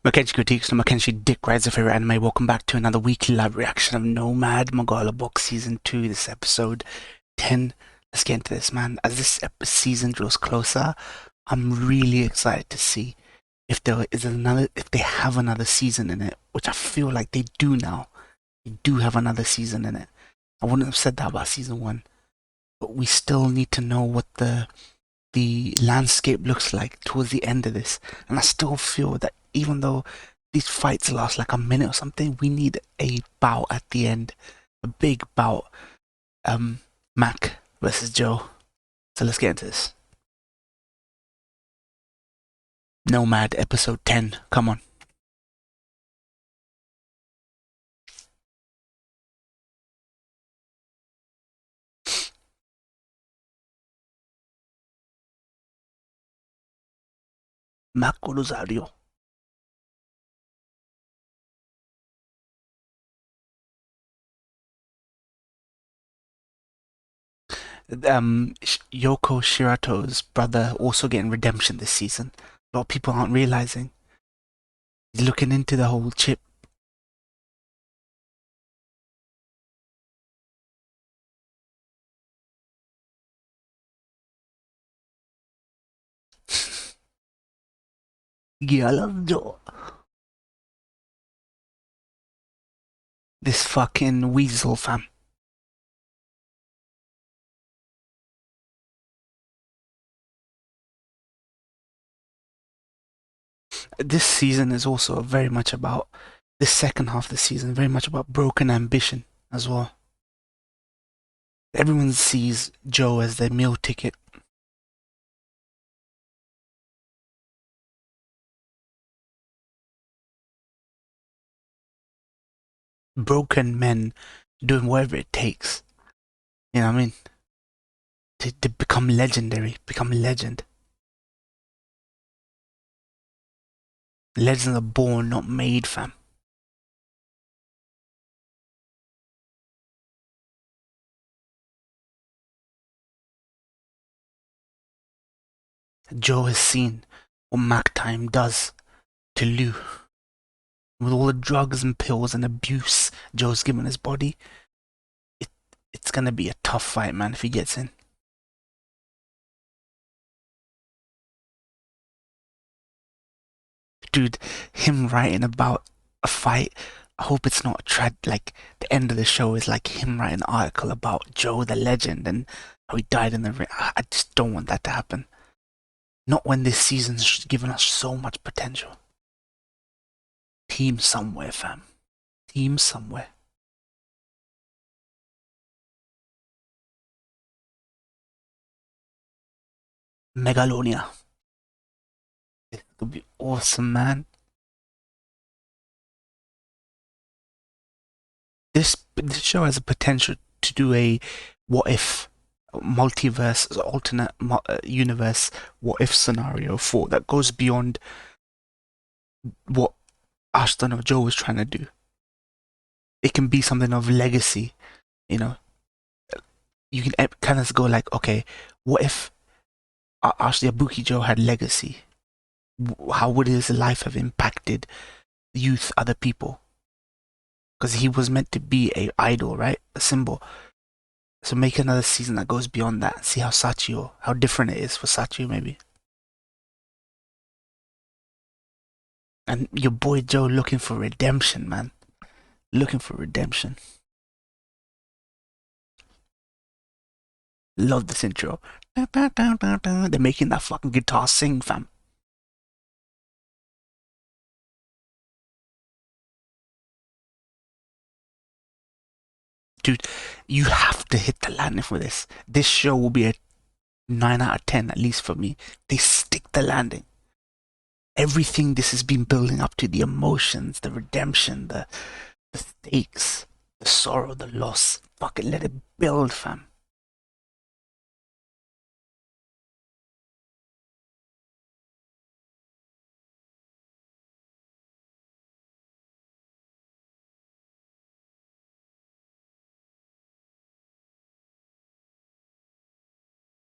Mackenzie Critiques and Mackenzie Dick Rides your favorite anime. Welcome back to another weekly live reaction of Nomad Megalo Box Season 2. This is episode 10. Let's get into this, man. As this season draws closer, I'm really excited to see if they have another season in it, which I feel like they do now. They do have another season in it. I wouldn't have said that about season 1, but we still need to know what the landscape looks like towards the end of this. And I still feel that even though these fights last like a minute or something, we need a bout at the end. A big bout. Mac versus Joe. So let's get into this. Nomad episode 10. Come on. Marco Rosario. Yoko Shirato's brother also getting redemption this season. A lot of people aren't realizing. He's looking into the whole chip. Yeah, I love Joe. This fucking weasel, fam. This season is also very much about the second half of the season, very much about broken ambition as well. Everyone sees Joe as their meal ticket. Broken men doing whatever it takes. You know what I mean? To become legendary, become a legend. Legends are born, not made, fam. Joe has seen what Mac time does to Lou. With all the drugs and pills and abuse Joe's given his body, it's gonna be a tough fight, man, if he gets in. Dude, him writing about a fight, I hope it's not like the end of the show is like him writing an article about Joe the legend and how he died in the ring. I just don't want that to happen. Not when this season's given us so much potential. Team somewhere, fam. Team somewhere. Megalonia. This could be awesome, man. This show has a potential to do a what if multiverse, alternate universe, what if scenario for that goes beyond what Ashton or Joe was trying to do. It can be something of legacy, you know. You can kind of go like, okay, what if Ashley Abuki Joe had legacy? How would his life have impacted youth, other people? Because he was meant to be a idol, right? A symbol. So make another season that goes beyond that. See how Sachio, how different it is for Sachio, maybe. And your boy Joe looking for redemption, man. Looking for redemption. Love this intro. They're making that fucking guitar sing, fam. Dude, you have to hit the landing for this. This show will be a 9 out of 10, at least for me. They stick the landing. Everything this has been building up to, the emotions, the redemption, the stakes, the sorrow, the loss. Fucking let it build, fam.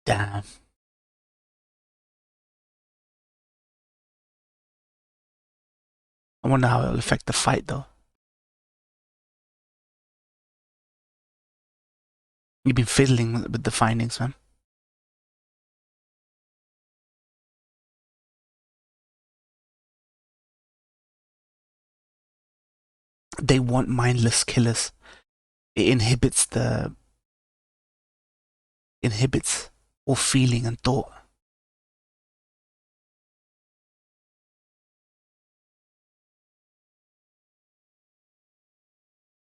Damn. I wonder how it'll affect the fight though. You've been fiddling with the findings, man. They want mindless killers. It inhibits all feeling and thought.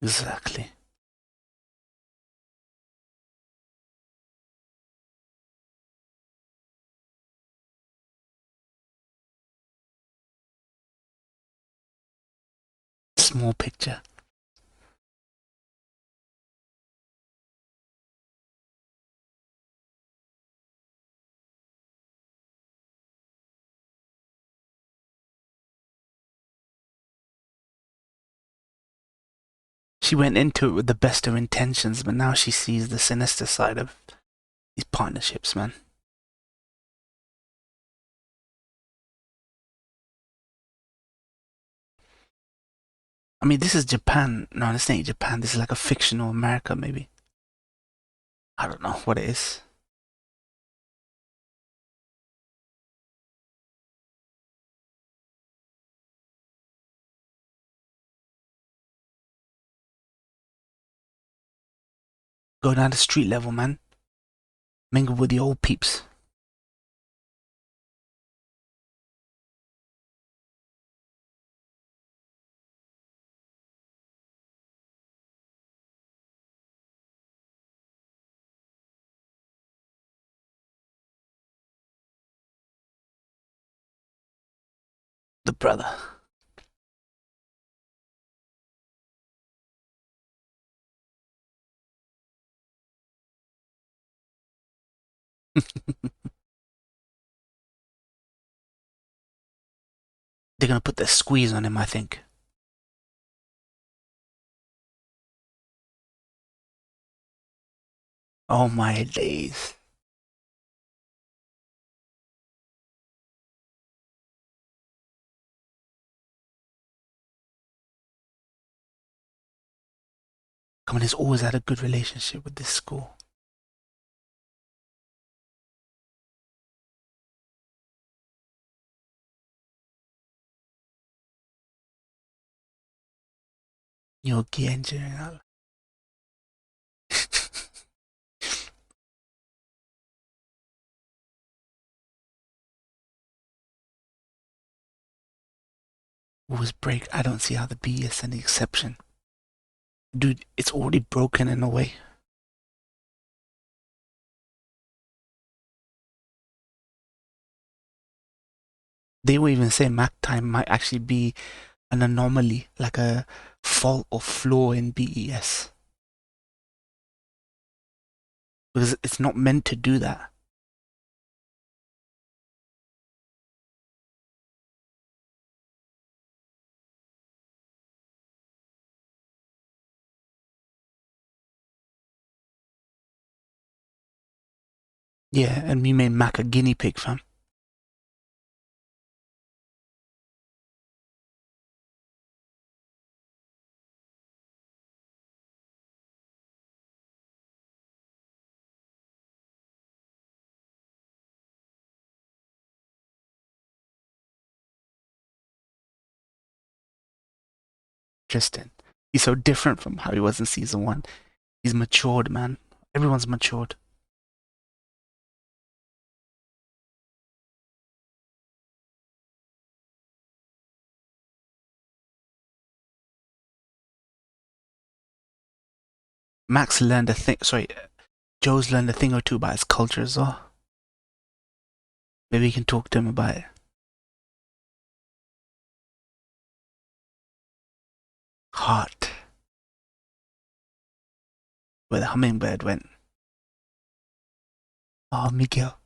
Exactly. Small picture. She went into it with the best of intentions, but now she sees the sinister side of these partnerships, man. I mean, this is Japan. No, this ain't Japan. This is like a fictional America, maybe. I don't know what it is. Go down to street level, man. Mingle with the old peeps. The brother. They're gonna put their squeeze on him, I think. Oh my days. Come on, he's always had a good relationship with this school. Yogi engineering. Always break. I don't see how the B is any exception. Dude, it's already broken in a way. They will even say Mac time might actually be an anomaly, like a fault or flaw in BES. Because it's not meant to do that. Yeah, and we made Mac a guinea pig, fam. Tristan. He's so different from how he was in season one. He's matured, man. Everyone's matured. Max learned a thing. Sorry, Joe's learned a thing or two about his culture as well. Maybe we can talk to him about it. Heart. Where the hummingbird went. Oh, Miguel.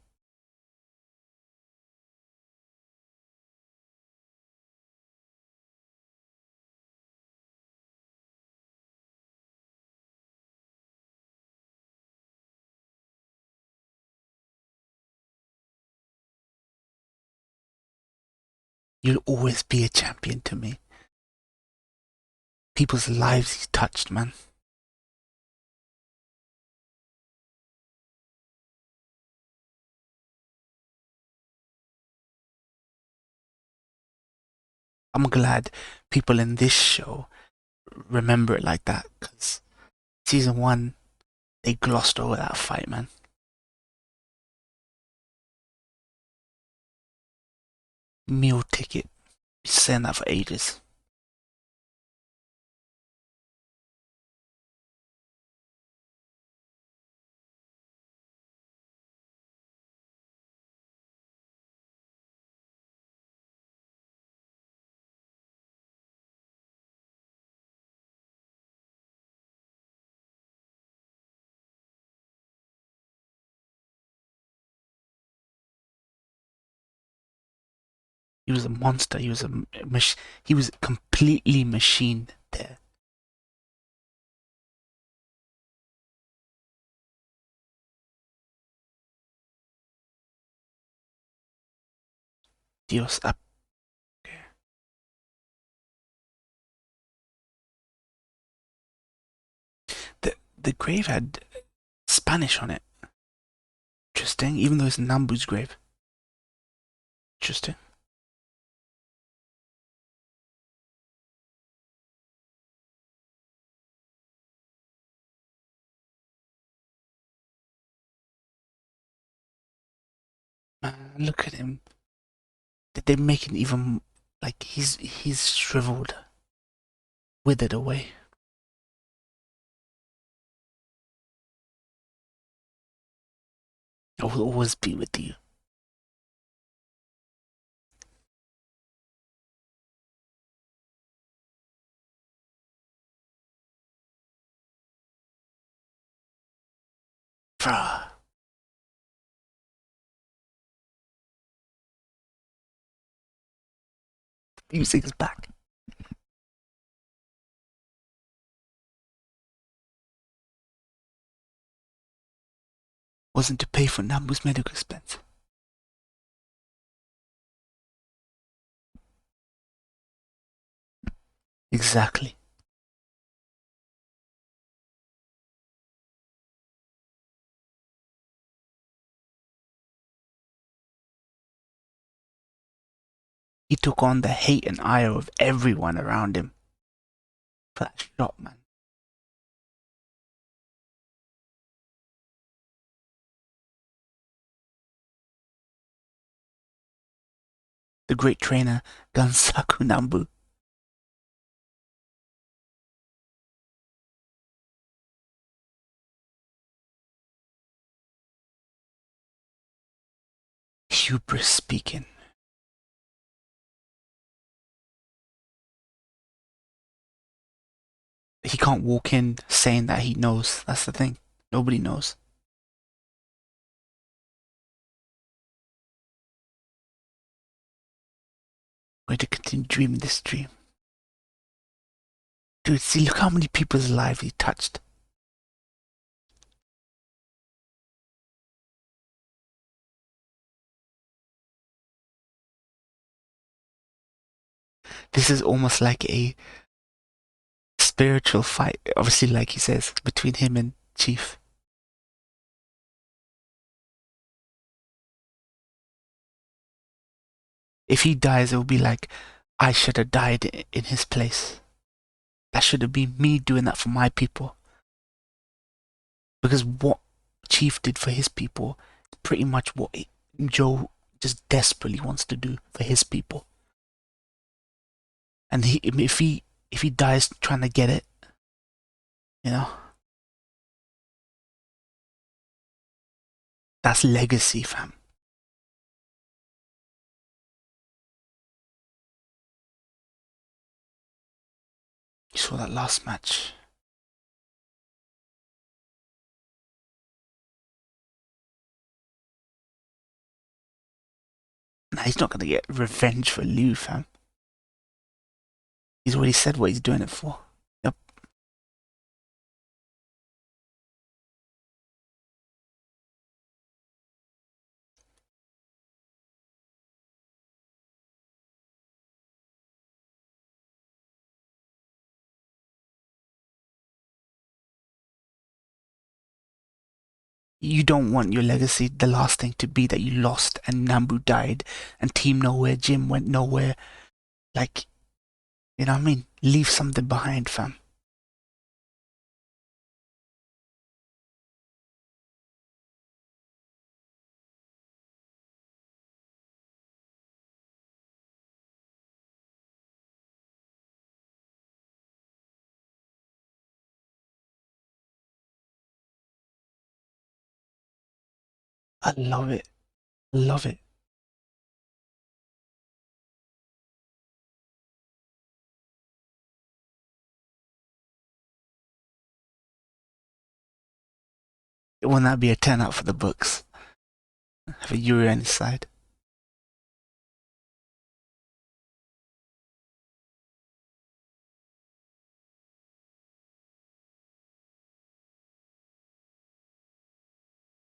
You'll always be a champion to me. People's lives he's touched, man. I'm glad people in this show remember it like that, because season one, they glossed over that fight, man. Meal ticket. Been saying that for ages. He was a monster. He was he was completely machined there. Dios, the grave had Spanish on it. Interesting, even though it's Nambu's grave. Interesting. Man, look at him. Did they make it even like he's shriveled, withered away? I will always be with you. Bruh. Music's back. Wasn't to pay for Nambu's medical expense. Exactly. He took on the hate and ire of everyone around him for that shot, man. The great trainer, Gansaku Nambu. Hubris speaking. He can't walk in saying that he knows. That's the thing. Nobody knows. I'm going to continue dreaming this dream. Dude, see, look how many people's lives he touched. This is almost like a spiritual fight, obviously, like he says, between him and Chief. If he dies, it will be like, I should have died in his place. That should have been me doing that for my people. Because what Chief did for his people is pretty much what Joe just desperately wants to do for his people. And if he dies trying to get it, you know, that's legacy, fam. You saw that last match. Nah, he's not gonna get revenge for Liu, fam. He's already said what he's doing it for. Yep. You don't want your legacy, the last thing, to be that you lost and Nambu died and Team Nowhere, Jim went nowhere. Like, you know what I mean? Leave something behind, fam. I love it. Love it. Wouldn't that be a 10 out for the books? Have a Yuri on his side.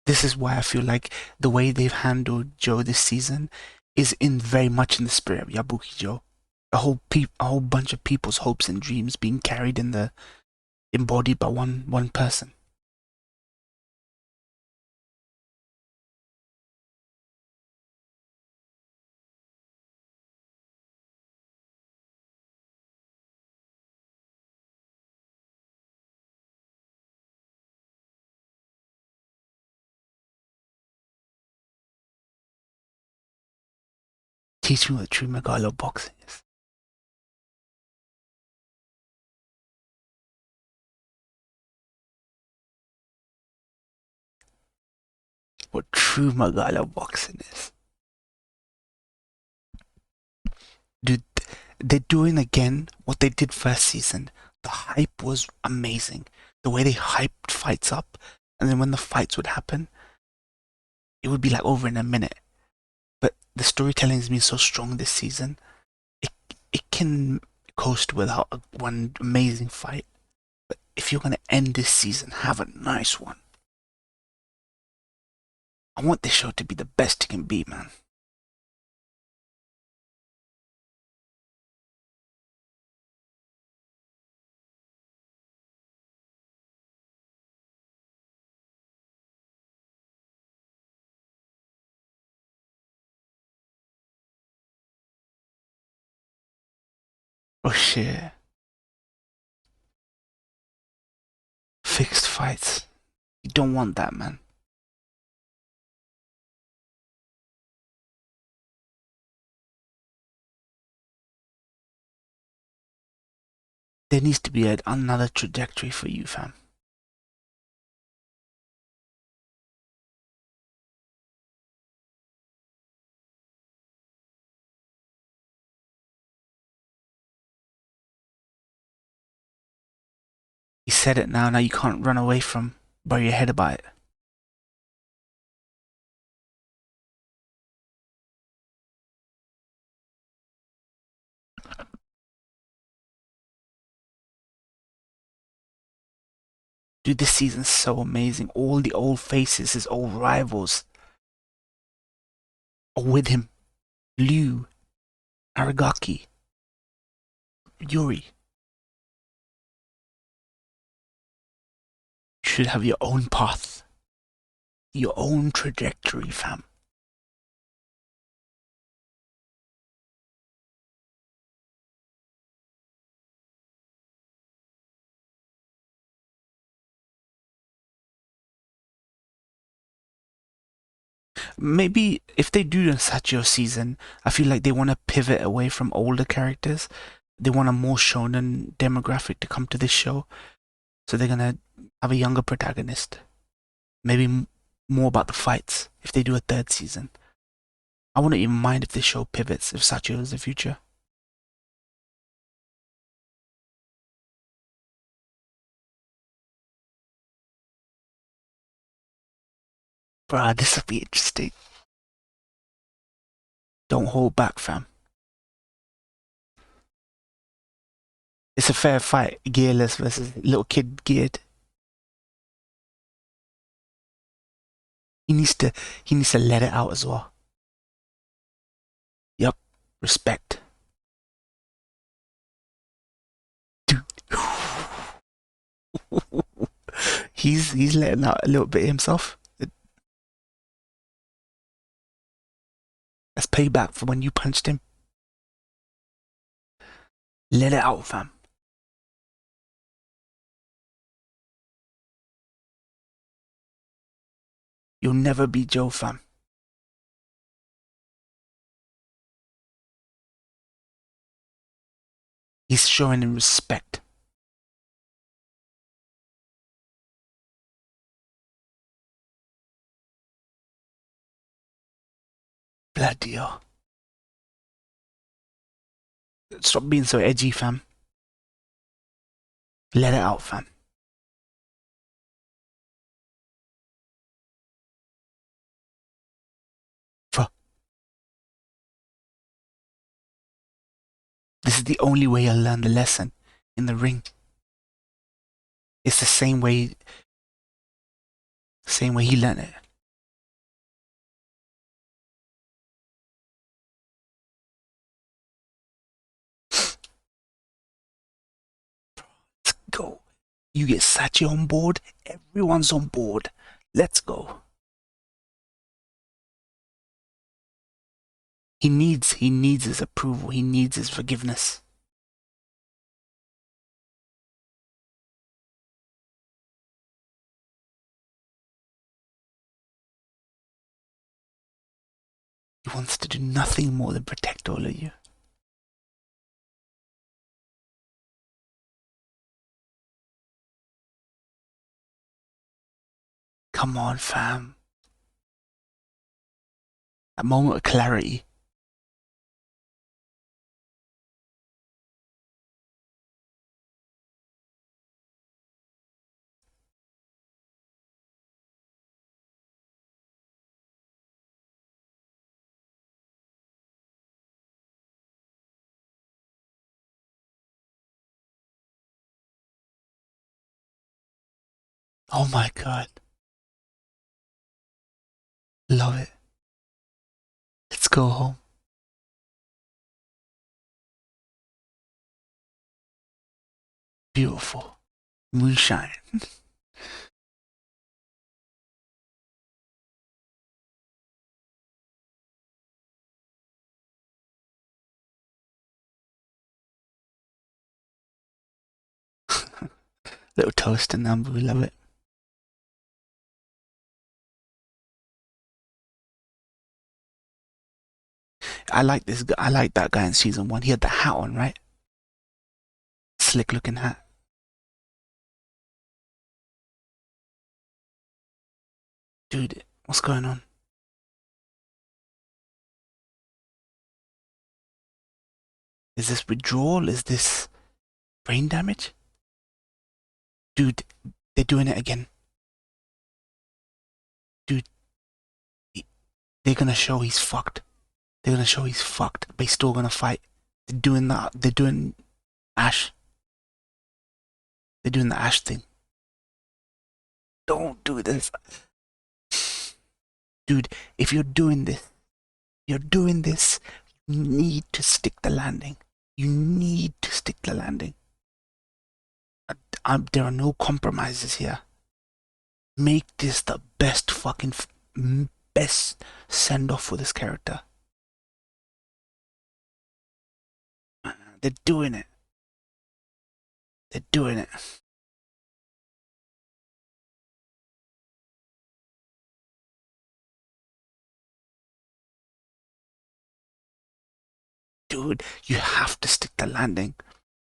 This is why I feel like the way they've handled Joe this season is in very much in the spirit of Yabuki Joe. A whole bunch of people's hopes and dreams being carried in the embodied by one person. Teach me what true Megalo boxing is. What true Megalo boxing is. Dude, they're doing again what they did first season. The hype was amazing. The way they hyped fights up, and then when the fights would happen, it would be like over in a minute. But the storytelling has been so strong this season. It it can coast without one amazing fight. But if you're gonna end this season, have a nice one. I want this show to be the best it can be, man. Oh shit. Fixed fights. You don't want that, man. There needs to be another trajectory for you, fam. You said it now you can't run away from, bury your head about it. Dude, this season's so amazing. All the old faces, his old rivals, are with him. Liu, Aragaki, Yuri. You should have your own path, your own trajectory, fam. Maybe if they do a Sachio season, I feel like they want to pivot away from older characters. They want a more shonen demographic to come to this show. So they're gonna have a younger protagonist. Maybe more about the fights if they do a third season. I wouldn't even mind if this show pivots if Sachio is the future. Bruh, this will be interesting. Don't hold back, fam. It's a fair fight, gearless versus little kid geared. He needs to he needs to let it out as well. Yup. Respect. Dude. He's letting out a little bit himself. That's payback for when you punched him. Let it out, fam. You'll never beat Joe, fam. He's showing him respect. Bloody hell. Stop being so edgy, fam. Let it out, fam. This is the only way I'll learn the lesson in the ring. It's the same way he learned it. Let's go. You get Sachi on board, everyone's on board. Let's go. He needs his approval. He needs his forgiveness. He wants to do nothing more than protect all of you. Come on, fam. A moment of clarity. Oh my god. Love it. Let's go home. Beautiful. Moonshine. Little toast and number, we love it. I like this. I like that guy in season 1. He had the hat on, right? Slick looking hat. Dude, what's going on? Is this withdrawal? Is this brain damage? Dude, they're doing it again. Dude, they're gonna show he's fucked. They're gonna show he's fucked, but he's still gonna fight. They're doing that. They're doing Ash. They're doing the Ash thing. Don't do this. Dude, if you're doing this, you need to stick the landing. You need to stick the landing. There are no compromises here. Make this the best fucking best send off for this character. They're doing it. They're doing it. Dude, you have to stick the landing.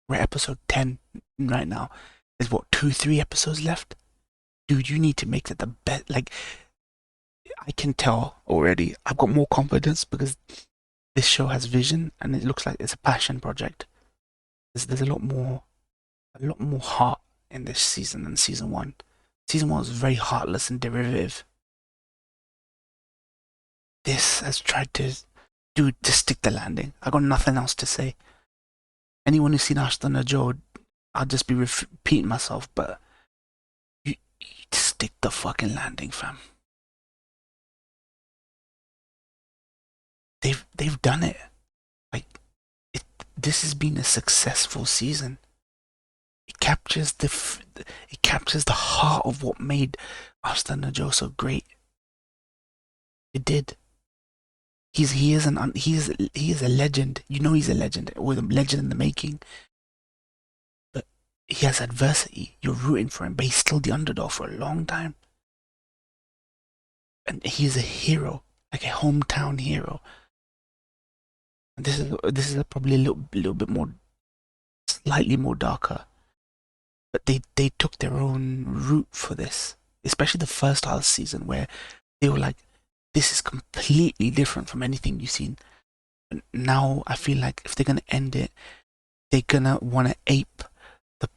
We're episode 10 right now. There's what, 2-3 episodes left? Dude, you need to make that the best. Like, I can tell already. I've got more confidence because this show has vision and it looks like it's a passion project. There's a lot more heart in this season than season 1. Season 1 was very heartless and derivative. This has tried to stick the landing. I got nothing else to say. Anyone who's seen Ashton or Joe, I'll just be repeating myself, but you stick the fucking landing, fam. They've done it. Like, this has been a successful season. It captures the heart of what made Ashton and Joe so great. It did. He is a legend. You know he's a legend, or a legend in the making. But he has adversity. You're rooting for him, but he's still the underdog for a long time. And he's a hero, like a hometown hero. And this is probably a little bit more, slightly more darker. But they took their own route for this, especially the first half of the season where they were like, this is completely different from anything you've seen. And now I feel like if they're gonna end it, they're gonna want to ape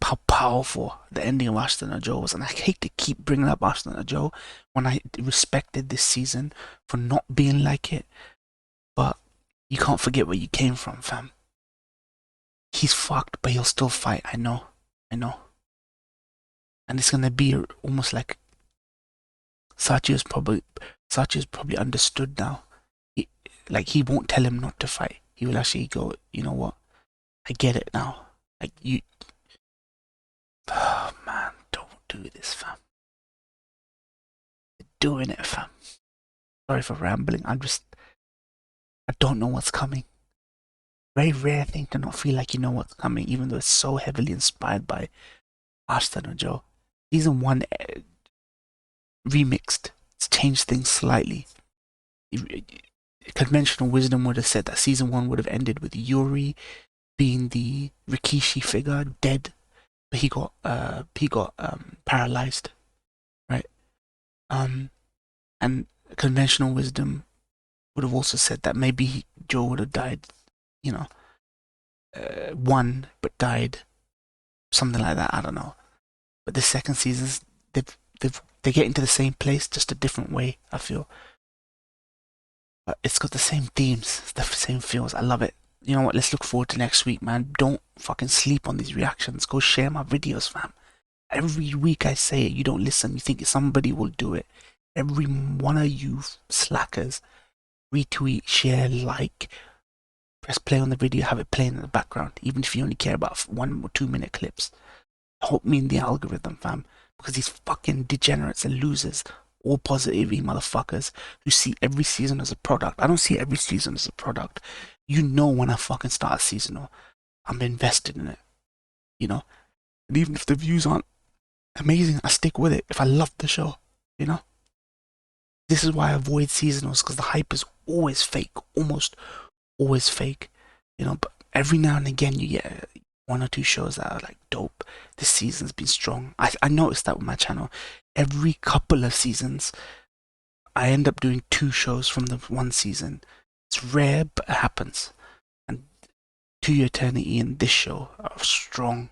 how powerful the ending of Ashton and Joe was. And I hate to keep bringing up Ashton and Joe when I respected this season for not being like it, but you can't forget where you came from, fam. He's fucked, but he'll still fight. I know. And it's gonna be almost like Sachi's probably understood now. He won't tell him not to fight. He will actually go, you know what? I get it now. Like you, oh man, don't do this, fam. You're doing it, fam. Sorry for rambling. I don't know what's coming. Very rare thing to not feel like you know what's coming, even though it's so heavily inspired by Ashton and Joe. Season 1 remixed. It's changed things slightly. Conventional wisdom would have said that season 1 would have ended with Yuri being the Rikishi figure, dead, but he got paralyzed, right? And conventional wisdom would have also said that maybe Joe would have died, won but died, something like that. I don't know. But the second seasons, they're getting to the same place, just a different way. I feel, but it's got the same themes, the same feels. I love it. You know what? Let's look forward to next week, man. Don't fucking sleep on these reactions. Go share my videos, fam. Every week I say it, you don't listen. You think somebody will do it. Every one of you slackers, retweet, share, like, press play on the video, have it playing in the background, even if you only care about 1 or 2 minute clips. Help me in the algorithm, fam, because these fucking degenerates and losers, all positivity motherfuckers who see every season as a product. I don't see every season as a product. You know when I fucking start a seasonal, I'm invested in it, And even if the views aren't amazing, I stick with it if I love the show, This is why I avoid seasonals, because the hype is always fake, almost always fake, but every now and again you get 1 or 2 shows that are like dope. This season's been strong. I noticed that with my channel. Every couple of seasons, I end up doing 2 shows from the 1 season. It's rare, but it happens. And To Your Eternity and this show are strong.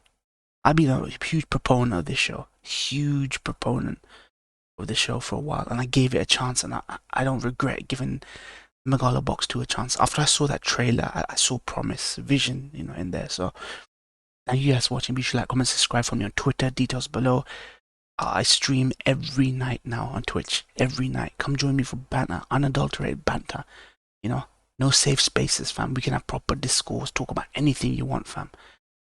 I've been a huge proponent of this show. Huge proponent of the show for a while. And I gave it a chance, and I don't regret giving Megalo Box 2 a chance. After I saw that trailer, I saw promise, vision, in there. So now you guys watching, be sure to like, comment, subscribe for me on Twitter. Details below. I stream every night now on Twitch. Every night. Come join me for banter, unadulterated banter. No safe spaces, fam. We can have proper discourse, talk about anything you want, fam.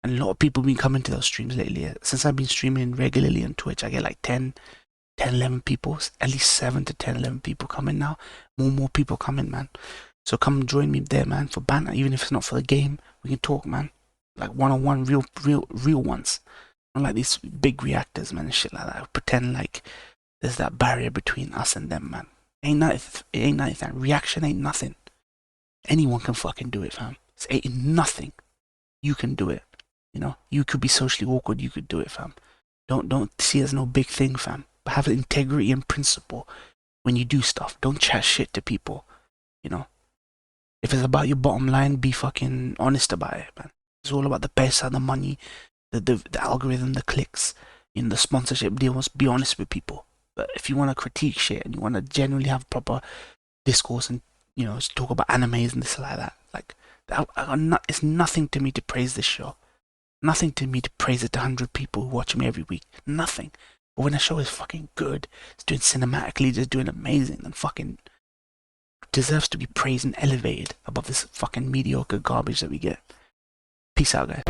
And a lot of people have been coming to those streams lately. Since I've been streaming regularly on Twitch, I get like 10, 11 people, at least 7 to 10, 11 people coming now. More people coming, man. So come join me there, man, for banter. Even if it's not for the game, we can talk, man. Like one-on-one, real ones. Not like these big reactors, man, and shit like that. Pretend like there's that barrier between us and them, man. It ain't nothing, fam. Reaction ain't nothing. Anyone can fucking do it, fam. It's ain't nothing. You can do it. You could be socially awkward. You could do it, fam. Don't see it as no big thing, fam. But have integrity and principle when you do stuff. Don't chat shit to people. If it's about your bottom line, be fucking honest about it, man. It's all about the pesa, the money, the algorithm, the clicks, the sponsorship deals. Be honest with people. But if you want to critique shit and you want to genuinely have proper discourse and talk about animes and this like that, like it's nothing to me to praise this show. Nothing to me to praise it to 100 people who watch me every week. Nothing. But when a show is fucking good, it's doing cinematically, just doing amazing, then fucking deserves to be praised and elevated above this fucking mediocre garbage that we get. Peace out, guys.